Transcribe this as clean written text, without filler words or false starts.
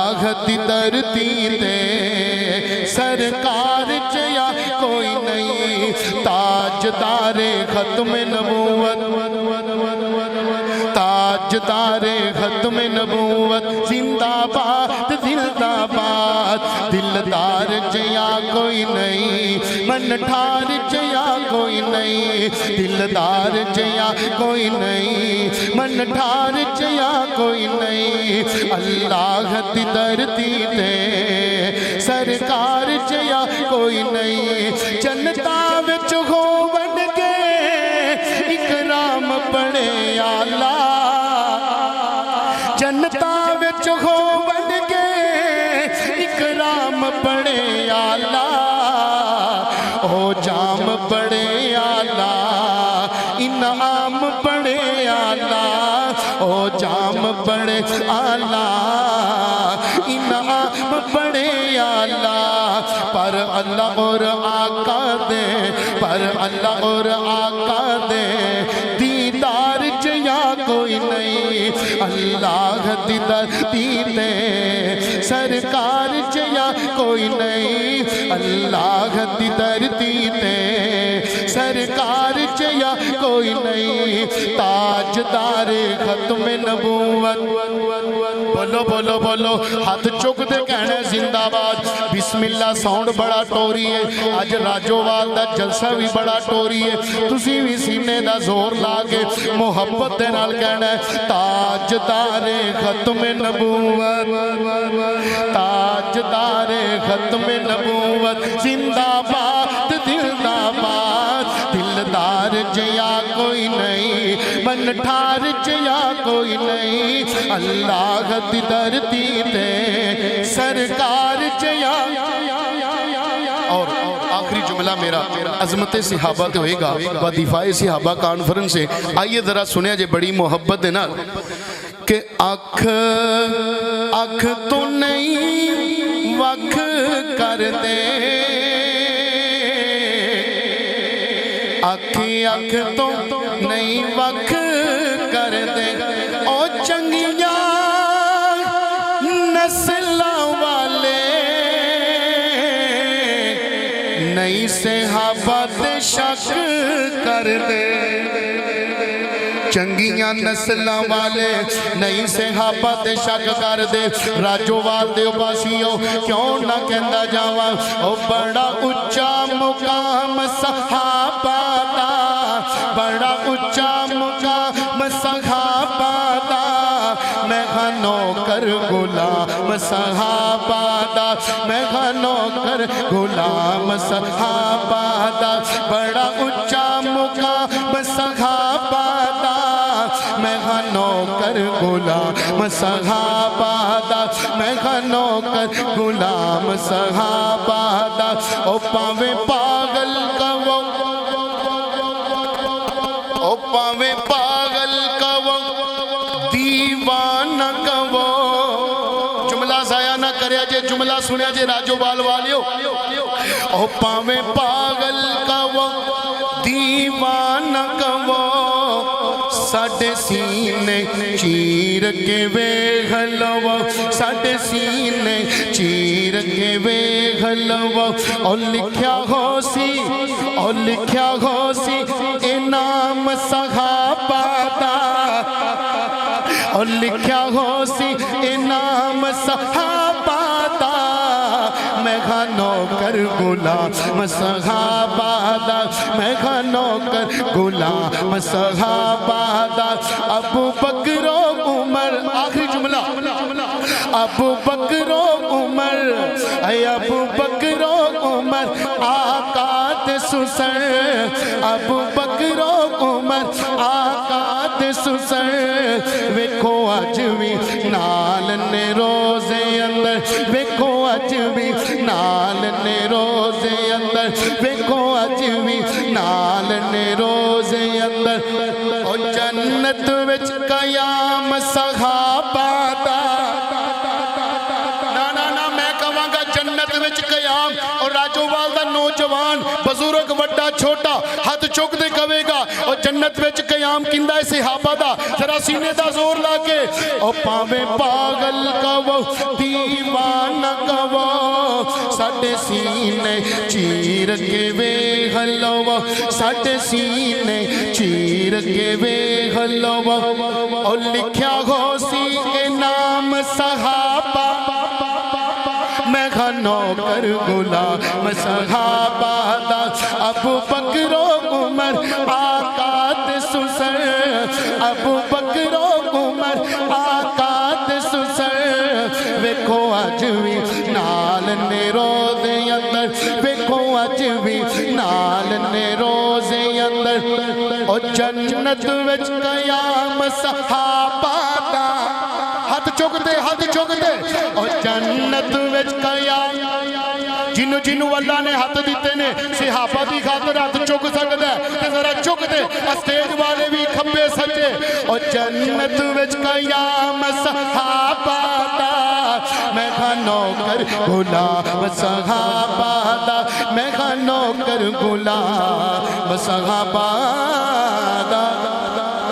اللہ دی دھرتی تے سرکار چیا کوئی نہیں تاجدار ختم نبوت تاجدار ختم نبوت زندہ باد دلدہ باد دلدار جیا کوئی نہیں من ٹھار جیا کوئی نہیں دلدار جیا کوئی نہیں من ٹھار جیا کوئی نہیں اللہ دی دھرتی تے سرکار جیا کوئی نہیں جنتا وچ ہوون گے اکرام بڑے آلہ جنتا وچ ہوون گے اکرام بڑے آلہ او جام بڑے آلہ انعام بڑے آلہ او جام بڑے آلہ انعام بڑے آلہ پر اللہ اور آقا دے پر اللہ اور آقا دے دیدار جیا کوئی نہیں اللہ دی دھرتی تے سرکار جیا کوئی نہیں اللہ دی دھرتی تے سرکار جیا کوئی نہیں تاجدار ختم نبوت بولو بولو بولو ہاتھ چک دے کہنا زندہ باد بسم اللہ ساؤنڈ بڑا ٹوری ہے آج راجووال دا جلسہ بھی بڑا ٹوری ہے تسی بھی سینے دا زور لاگے محبت دے نال کہنا ہے تاجدار ختم نبوت تاجدار ختم نبوت زندہ باد دلدہ باد دلدار جیا کوئی نہیں من ٹھار جیا کوئی نہیں اللہ دی دھرتی تے سرکار جیا اور آخری جملہ میرا عظمت صحابہ تے ہوئے گا و دفاع صحابہ کانفرنس سے آئیے ذرا سنیا جے بڑی محبت ہے نا کہ اکھ تو نہیں وکھ کر دے اکھ تو نہیں وکھ کر دے او چنگیاں نسلوں والے نئی صحابہ تے شک کر دے چنگیاں نسلوں والے نئی صحابہ تے شک کر دے راجووال دے پاسیوں کیوں نہ کہندا جاواں او بڑا اچا مقام صحابہ دا بڑا اچا مقام صحابہ دا میں نوکر غلام صحابہ دا میں نوکر غلام صحابہ دا بڑا اچا مقام صحابہ دا میں نوکر غلام صحابہ دا میں نوکر غلام صحابہ دا او پاویں پاگل کا وہ او پاویں پاگل کا وہ دیوانہ کا وہ جملہ ضائع نہ کریا جے جملہ سنیا جے راجووال والیو او پاویں پاگل کا وہ دیوانہ کا وہ ساڑھے سینے چیر کے ویغ لو ساڑھے سینے چیر کے ویغ لو اور لکھیا ہو سی انعام صحابہ دا اور لکھیا ہو سی انعام صحابہ دا میں نوکر غلام صحابہ دا میں نوکر غلام صحابہ دا ابو بکر و عمر آخری جملہ ابو بکر و عمر اے ابو بکر و عمر آقا تے سسر ابو بکر و عمر آقا تے سسر ویکھو اج وی نال نے روزے اندر ویکھو اج وی نال نے روزے اندر ویکھو اج وی نال نے روزے اندر او جنت وچ قیام صحابہ دا نا میں کہاں گا جنت وچ قیام اور راجووال دا نوجوان بزرگ وڈا چھوٹا ہاتھ چک دے کہے گا اور جنت وچ قیام کندہ ہے صحابہ دا ذرا سینے دا زور لا کے اور پاویں پاگل کہو دیوانہ کہو ساڑھے سینے چیر کے وے غلو ساڑھے سینے چیر کے وے غلو اور لکھیا ہو سی کے نام صحابہ میں نوکر غلام صحابہ دا ابو بکر و عمر آقا دے سسر ابو بکر و عمر آقا دے سسر ویکھو آج بھی نال نے روزے اندر ویکھو آج بھی نال نے روزے اندر اور جنت وچ قیام صحابہ دا ہاتھ چک دے اور جنت وچ قیام جنو اللہ نے ہاتھ دیتے نے صحابہ دی خاطر ہاتھ چک سکتا ہے کہ ذرا چک دے اسٹیج والے بھی کھبے سجے اور جنت وچ قیام صحابہ دا میں نوکر غلام صحابہ دا میں نوکر غلام صحابہ دا